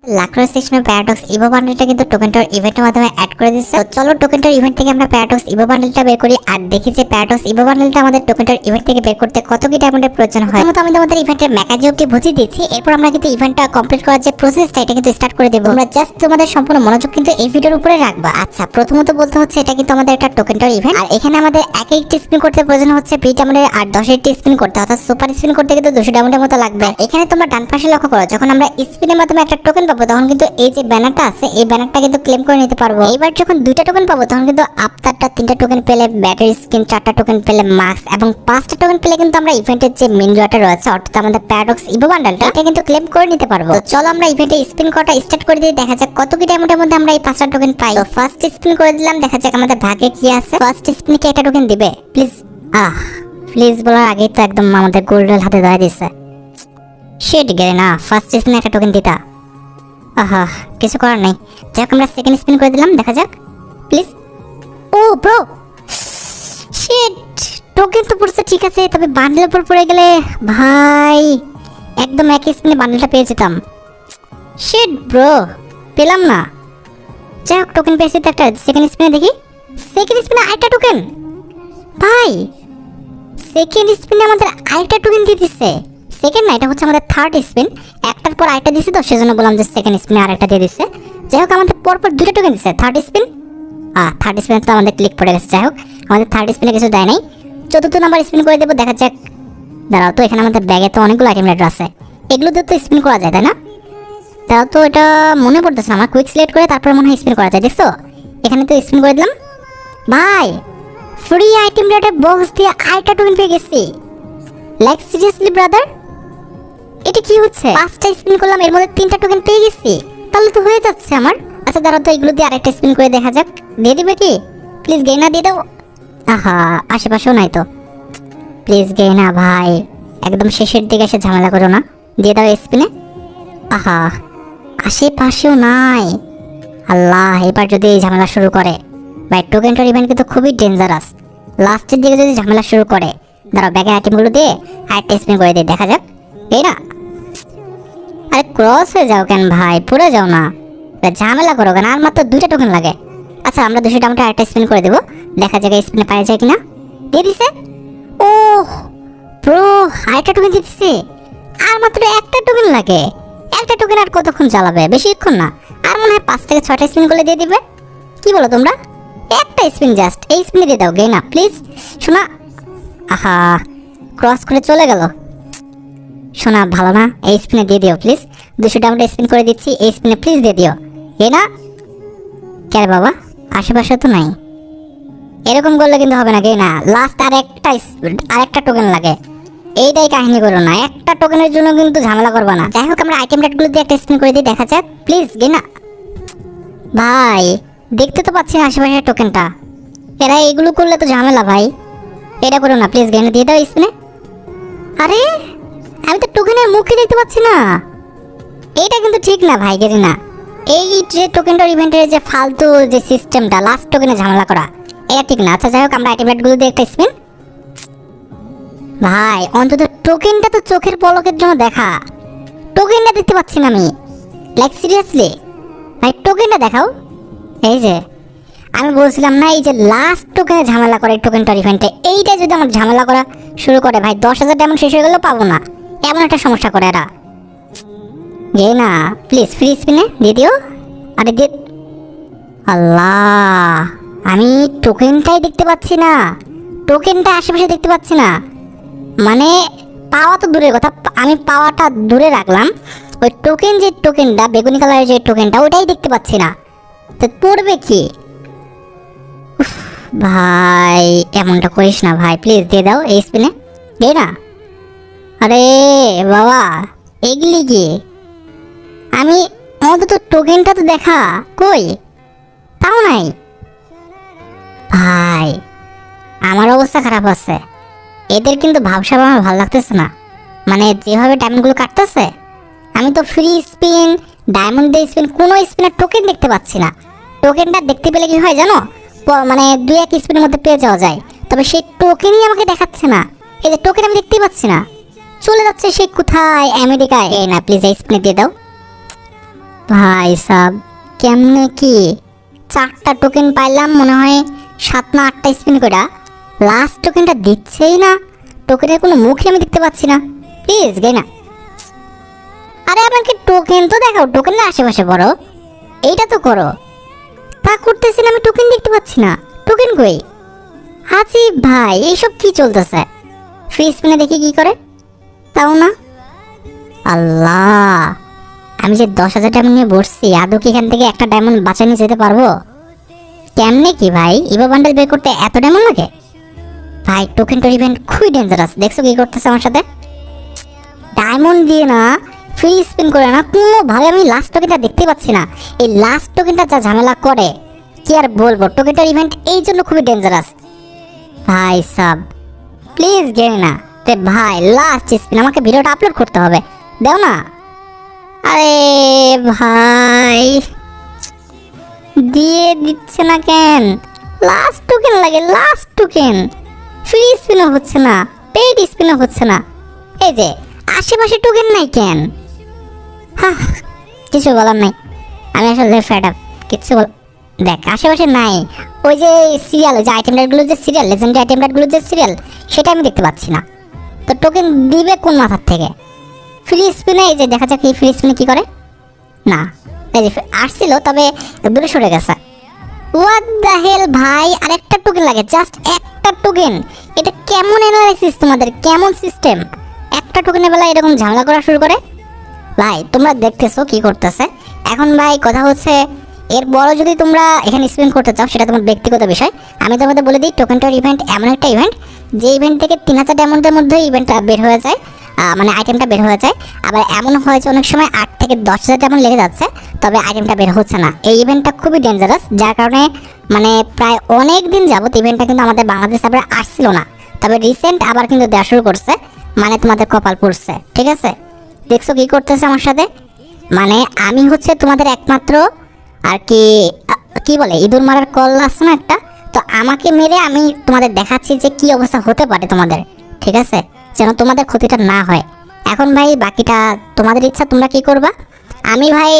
লাক্রোস সেকশনের paradox Ivo বান্ডেলটা কিন্তু টোকেনটার ইভেন্টের মাধ্যমে অ্যাড করে দিচ্ছে। তো চলো টোকেনটার ইভেন্ট থেকে আমরা প্যারাডক্স ইভো বান্ডেলটা বের করি আর দেখি যে প্যারাডক্স ইভো বান্ডেলটা আমাদের টোকেনটার ইভেন্ট থেকে বের করতে কত কি ডায়মন্ডের প্রয়োজন হয়। প্রথমত আমি তোমাদের ইভেন্টের মেকানিজমটি বুঝিয়ে দিচ্ছি, এরপর আমরা কিন্তু ইভেন্টটা কমপ্লিট করার যে প্রসেসটা এটা কিন্তু স্টার্ট করে দেবো। আমরা জাস্ট তোমাদের সম্পূর্ণ মনোযোগ কিন্তু এই ভিডিওর উপরে রাখবা। আচ্ছা, প্রথমত বলতে হচ্ছে এটা কিন্তু আমাদের একটা টোকেনটার ইভেন্ট, আর এখানে আমাদের এক একটি স্পিন করতে প্রয়োজন হচ্ছে 20 ডায়মন্ডের আর 10টি স্পিন করতে, অর্থাৎ সুপার স্পিন করতে কিন্তু 200 ডায়মন্ডের মতো লাগবে। এখানে তোমরা ডান পাশে লক্ষ্য করো, যখন আমরা স্পিনের মাধ্যমে একটা টোকেন পাবো তখন কিন্তু এই যে ব্যানারটা আছে এই ব্যানারটা কিন্তু ক্লেম করে নিতে পারবো। এবার যখন 2টা টোকেন পাবো তখন কিন্তু আফটারটা 3টা টোকেন পেলে ব্যাটারি স্কিন, 4টা টোকেন পেলে মাস্ক এবং 5টা টোকেন পেলে কিন্তু আমরা ইভেন্টের যে মেন রিওয়ার্ডটা রয়েছে অর্থাৎ আমাদের প্যারাডক্স ইভো বান্ডেলটা এটা কিন্তু ক্লেম করে নিতে পারবো। তো চলো আমরা ইভেন্টে স্পিন করাটা স্টার্ট করে দিই, দেখা যাক কত কি ডায়মন্ডের মধ্যে আমরা এই 5টা টোকেন পাই। তো ফার্স্ট স্পিন করে দিলাম, দেখা যাক আমাদের ভাগ্যে কি আছে। ফার্স্ট স্পিনে কি একটা টোকেন দিবে প্লিজ? প্লিজ বলার আগেই তো একদম আমাদের গোল্ডের হাতে ধরে দিচ্ছে। শিট গেলে না, ফার্স্ট স্পিনে একটা টোকেন দিতা। কিছু করার নাই, যাক আমরা সেকেন্ড স্পিন করে দিলাম, দেখা যাক প্লিজ। ও ব্রো, শিট, টোকেন তো পড়ছে ঠিক আছে, তবে বান্ডেলের উপর পড়ে গেলে ভাই একদম একই স্পিনে বান্ডেলটা পেয়ে যেতাম। শিট ব্রো, পেলাম না। যাই হোক, টোকেন পেয়েছি তো একটা। সেকেন্ড স্পিনে দেখি, সেকেন্ড স্পিনে আরেকটা টোকেন। ভাই সেকেন্ড স্পিনে আমাদের আরেকটা টোকেন দিয়ে দিচ্ছে। সেকেন্ড না, এটা হচ্ছে আমাদের থার্ড স্পিন, একটার পর আরেকটা দিচ্ছে, তো সেজন্য বললাম যে সেকেন্ড স্পিনে আরেকটা দিয়ে দিচ্ছে। যাই হোক, আমাদের পরপর 2টা টোকেন দিচ্ছে। থার্ড স্পিন, থার্ড স্পিনে তো আমাদের ক্লিক পড়ে গেছে। যাই হোক, আমাদের থার্ড স্পিনে কিছু দেয় নাই, চতুর্থ নাম্বার স্পিন করে দেবো, দেখা যাক। দাঁড়াও তো, এখানে আমাদের ব্যাগে তো অনেকগুলো আইটেম রেড আছে, এগুলো দিয়ে তো স্পিন করা যায় তাই না? তাও তো এটা মনে পড়তেছে না আমার। কুইক সিলেক্ট করে তারপরে মনে হয় স্পিন করা যায়, দেখছো? এখানে তো স্পিন করে দিলাম। ভাই ফ্রি আইটেম রেডে বক্স দিয়ে আরেকটা টোকেন পেয়ে গেছি। লাইক সিরিয়াসলি ব্রাদার, এটা কি হচ্ছে? 5টা স্পিন করলাম, এর মধ্যে 3টা টোকেন পেয়ে গেছি, তাহলে তো হয়ে যাচ্ছে আমার। আচ্ছা দাঁড়াও তো, এগুলো দিয়ে আরেকটা স্পিন করে দেখা যাক, দিয়ে দিবে কি? প্লিজ গেইনা দিয়ে দাও। আশেপাশেও নাই তো, প্লিজ গেইনা ভাই, একদম শেষের দিকে এসে ঝামেলা করো না, দিয়ে দাও স্পিনে। আশেপাশেও নাই। আল্লাহ, এবার যদি এই ঝামেলা শুরু করে ভাই, টোকেনটার ইভেন্ট কিন্তু খুবই ডেঞ্জারাস। লাস্টের দিকে যদি ঝামেলা শুরু করে, দাঁড়াও ব্যাগের আইটেমগুলো দিয়ে আরেকটা স্পিন করে দিই, দেখা যাক। এই না, আরে ক্রস হয়ে যাও কেন ভাই, পড়ে যাও না, ঝামেলা করো কেন? আর মাত্র 2টা টোকেন লাগে। আচ্ছা, আমরা 200 ডায়মন্ডে আরেকটা স্পিন করে দেবো, দেখা যাক এই স্পিনে পাওয়া যায় কিনা। দিয়ে দিছে। ও ব্রো, আরেকটা টোকেন দিয়ে দিছে, আর মাত্র একটা টোকেন লাগে। একটা টোকেন আর কতক্ষণ চালাবে? বেশিক্ষণ না, আর মনে হয় 5 থেকে 6টা স্পিন করলে দিয়ে দিবে। কি বলো তোমরা? একটা স্পিন, জাস্ট এই স্পিনে দিয়ে দাও গেইনা প্লিজ। শোনা, ক্রস করে চলে গেল। শোনা ভালো না, এই স্পিনে দিয়ে দিও প্লিজ। 200 ডায়মন্ড স্পিন করে দিচ্ছি, এই স্পিনে প্লিজ দিয়ে দিও। গেইনা কে বাবা, আশেপাশে তো নাই। এরকম করলে কিন্তু হবে না গেইনা, লাস্ট আরেকটা টোকেন লাগে। এইটাই কাহিনী করো না, একটা টোকেনের জন্য কিন্তু ঝামেলা করবা না। যাই হোক, আমরা আইটেম রেটগুলো দিয়ে একটা স্পিন করে দিই, দেখা যাক প্লিজ গেইনা। ভাই দেখতে তো পাচ্ছি না আশেপাশের টোকেনটা, এরা এগুলো করলে তো ঝামেলা ভাই। এটা করো না প্লিজ, গেইনা দিয়ে দাও স্পিনে। আরে আমি তো টোকেনের মুখই দেখতে পাচ্ছি না, এইটা কিন্তু ঠিক না ভাই গেরিনা। এই যে টোকেনটার ইভেন্টের যে ফালতু যে সিস্টেমটা, লাস্ট টোকেনে ঝামেলা করা, এটা ঠিক না। আচ্ছা যাই হোক, আমরা আইটেম রেটগুলো দিয়ে একটা স্পিন। ভাই অন্তত টোকেনটা তো চোখের পলকের জন্য দেখা, টোকেনটা দেখতে পাচ্ছি না আমি। লাইক সিরিয়াসলি ভাই, টোকেনটা দেখাও। এই যে আমি বলছিলাম না, এই যে লাস্ট টোকেনে ঝামেলা করে টোকেনটার ইভেন্টে, এইটা যদি আমার ঝামেলা করা শুরু করে ভাই, 10,000 ডায়মন্ড শেষ হয়ে গেলেও পাবো না, এমন একটা সমস্যা করে এরা। গেইনা প্লিজ ফ্রি স্পিনে দিয়ে দিও। আরে দিয়ে, আল্লাহ, আমি টোকেনটাই দেখতে পাচ্ছি না, টোকেনটা আশেপাশে দেখতে পাচ্ছি না। মানে পাওয়া তো দূরের কথা, আমি পাওয়াটা দূরে রাখলাম, ওই টোকেন যে টোকেনটা বেগুনি কালারের যে টোকেনটা ওটাই দেখতে পাচ্ছি না, তো পড়বে কি? ভাই এমনটা করিস না ভাই, প্লিজ দিয়ে দাও এই স্পিনে। গেইনা আরে বাবা, এগুলি কি? আমি অন্তত টোকেনটা তো দেখা, কই? তাও নাই ভাই, আমার অবস্থা খারাপ আছে। এদের কিন্তু ভাবসাব আমার ভালো লাগতেছে না, মানে যেভাবে ডায়মন্ডগুলো কাটতেছে। আমি তো ফ্রি স্পিন, ডায়মন্ড দিয়ে স্পিন, কোনো স্পিনের টোকেন দেখতে পাচ্ছি না। টোকেনটা দেখতে পেলে কি হয় জানো, মানে 2-1 স্পিনের মধ্যে পেয়ে যাওয়া যায়, তবে সেই টোকেনই আমাকে দেখাচ্ছে না। এই যে টোকেন আমি দেখতেই পাচ্ছি না, চলে যাচ্ছে সে কোথায়, আমেরিকায়। এই না প্লিজ এই স্পিনে দিয়ে দাও ভাই সাব কেমনে কি 4টা টোকেন পাইলাম, মনে হয় 7 না 8টা স্পিন করা, লাস্ট টোকেনটা দিচ্ছেই না। টোকেনের কোনো মুখই আমি দেখতে পাচ্ছি না। প্লিজ গে না। আরে আমাকে টোকেন তো দেখাও, টোকেনের আশেপাশে বড় এইটা তো করো। তা করতেছি না, আমি টোকেন দেখতে পাচ্ছি না। টোকেন কই? হাজি ভাই এইসব কি চলতেছে? ফ্রি স্পিনে দেখি কি করে, তাও না। আল্লাহ, আমি যে 10,000 ডায়মন্ড নিয়ে বসছি, আদৌ কি এখান থেকে একটা ডায়মন্ড বাঁচা নিয়ে যেতে পারবো? কেমনে কি ভাই, ইভো বান্ডেল বের করতে এত ডায়মন্ড লাগে? ভাই টোকেন টো ইভেন্ট খুবই ডেঞ্জারাস। দেখছো কি করতেছে আমার সাথে? ডায়মন্ড দিয়ে না, ফ্রি স্পিন করে না, কোনোভাবে আমি লাস্ট টোকেনটা দেখতে পাচ্ছি না। এই লাস্ট টোকেনটা যা ঝামেলা করে কি আর বলবো। টোকেনটার ইভেন্ট এই জন্য খুবই ডেঞ্জারাস। ভাই সাব প্লিজ গেলে না রে ভাই, লাস্ট স্পিন, আমাকে ভিডিওটা আপলোড করতে হবে, দাও না। আরে ভাই দিয়ে দিচ্ছে না কেন? লাস্ট টোকেন লাগে, লাস্ট টোকেন। ফ্রি স্পিনও হচ্ছে না, পেইড স্পিনও হচ্ছে না। এই যে আশেপাশে টোকেন নাই কেন? হ্যাঁ কিছু বলার নাই, আমি আসলে ফেড আপ। কিছু দেখ আশেপাশে নাই। ওই যে সিরিয়াল, ওই যে আইটেম ডাটগুলো, যে সিরিয়াল লেজেন্ডারি আইটেম ডাটগুলো যে সিরিয়াল, সেটা আমি দেখতে পাচ্ছি না। তো টোকেন দিবে কোন মাথার থেকে? ফ্রি স্পিনে এই যে দেখা যাক এই ফ্রি স্পিনে কি করে। না এই যে আসছিল, তবে দূরে সরে গেছে। হোয়াট দ্য হেল ভাই, আরেকটা টোকেন লাগে, জাস্ট একটা টোকেন। এটা কেমন অ্যানালাইসিস তোমাদের, কেমন সিস্টেম? একটা টোকেনের বেলা এরকম ঝামেলা করা শুরু করে। ভাই তোমরা দেখতেছো কি করতেছে। এখন ভাই কথা হচ্ছে, এর বড় যদি তোমরা এখানে স্পিন করতে চাও সেটা তোমার ব্যক্তিগত বিষয়। আমি তোমাদের বলে দিই, টোকেনটার ইভেন্ট এমন একটা ইভেন্ট, যে ইভেন্ট থেকে 3,000 ডায়মন্ডের মধ্যে ইভেন্টটা বের হয়ে যায়, মানে আইটেমটা বের হয়ে যায়। আবার এমন হয় যে অনেক সময় 8 থেকে 10,000 ডায়মন্ড লেগে যাচ্ছে, তবে আইটেমটা বের হচ্ছে না। এই ইভেন্টটা খুবই ডেঞ্জারাস, যার কারণে মানে প্রায় অনেক দিন যাবত ইভেন্টটা কিন্তু আমাদের বাংলাদেশ সার্ভারে আসছিল না। তবে রিসেন্ট আবার কিন্তু দেওয়া শুরু করছে, মানে তোমাদের কপাল পড়ছে। ঠিক আছে, দেখছো কি করতেছে আমার সাথে? মানে আমি হচ্ছে তোমাদের একমাত্র আর কি কি বলে ইঁদুর মারার কল আছে না একটা, তো আমাকে মেরে আমি তোমাদের দেখাচ্ছি যে কি অবস্থা হতে পারে তোমাদের। ঠিক আছে, যেন তোমাদের ক্ষতিটা না হয়। এখন ভাই বাকিটা তোমাদের ইচ্ছা, তোমরা কি করবা। আমি ভাই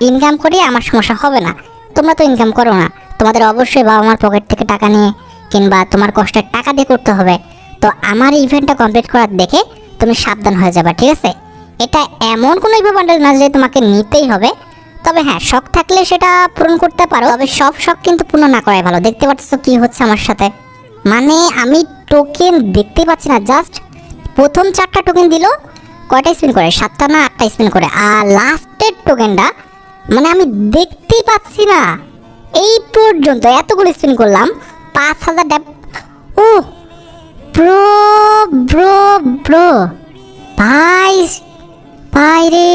ইনকাম করি, আমার সমস্যা হবে না। তোমরা তো ইনকাম করো না, তোমাদের অবশ্যই বাবা মার পকেট থেকে টাকা নিয়ে কিংবা তোমার কষ্টের টাকা দিয়ে করতে হবে। তো আমার ইভেন্টটা কমপ্লিট করার দেখে তুমি সাবধান হয়ে যাবে। ঠিক আছে, এটা এমন কোনো ইভো বান্ডেল না যে তোমাকে নিতেই হবে। তবে হ্যাঁ, শখ থাকলে সেটা পূরণ করতে পারো, তবে সব শখ কিন্তু পূর্ণ না করাই ভালো। দেখতে পাচ্ছ কি হচ্ছে আমার সাথে, মানে আমি টোকেন দেখতে পাচ্ছি না। জাস্ট প্রথম 4টা টোকেন দিল, কয়টা স্পিন করে, 7টা না 8টা স্পিন করে, আর লাস্টের টোকেনটা মানে আমি দেখতেই পাচ্ছি না। এই পর্যন্ত এতগুলো স্পিন করলাম, 5,000 ও ব্রো ব্রো ব্রো ভাই, ভাই রে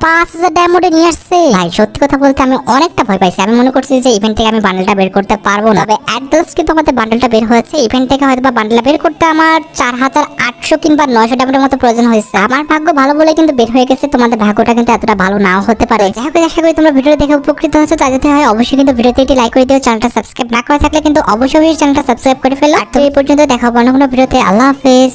5,000 ডায়মন্ডে নিয়ে আসছে। ভাই সত্যি কথা বলতে আমি অনেকটা ভয় পাইছি। আমি মনে করছি যে ইভেন্ট থেকে আমি বান্ডেলটা বের করতে পারবো না, তবে অ্যাট লাস্ট কিন্তু আমাদের বান্ডেলটা বের হয়েছে। ইভেন্ট থেকে হয়তো বা বান্ডেলটা বের করতে আমার 4,800 কিংবা 900 ডায়মন্ডের মতো প্রয়োজন হয়েছে। আমার ভাগ্য ভালো বলে কিন্তু বের হয়ে গেছে, তোমাদের ভাগ্যটা কিন্তু এতটা ভালো নাও হতে পারে। যাই হোক, আশা করি তোমরা ভিডিও দেখে উপকৃত হয়েছো। তাই যদি হয় অবশ্যই কিন্তু ভিডিওতে একটি লাইক করে দিও। চ্যানেলটা সাবস্ক্রাইব না করে থাকলে কিন্তু অবশ্যই চ্যানেলটা সাবস্ক্রাইব করে ফেলো। আর তো এই পর্যন্ত দেখা হবে অন্য কোনো ভিডিওতে। আল্লাহ হাফেজ।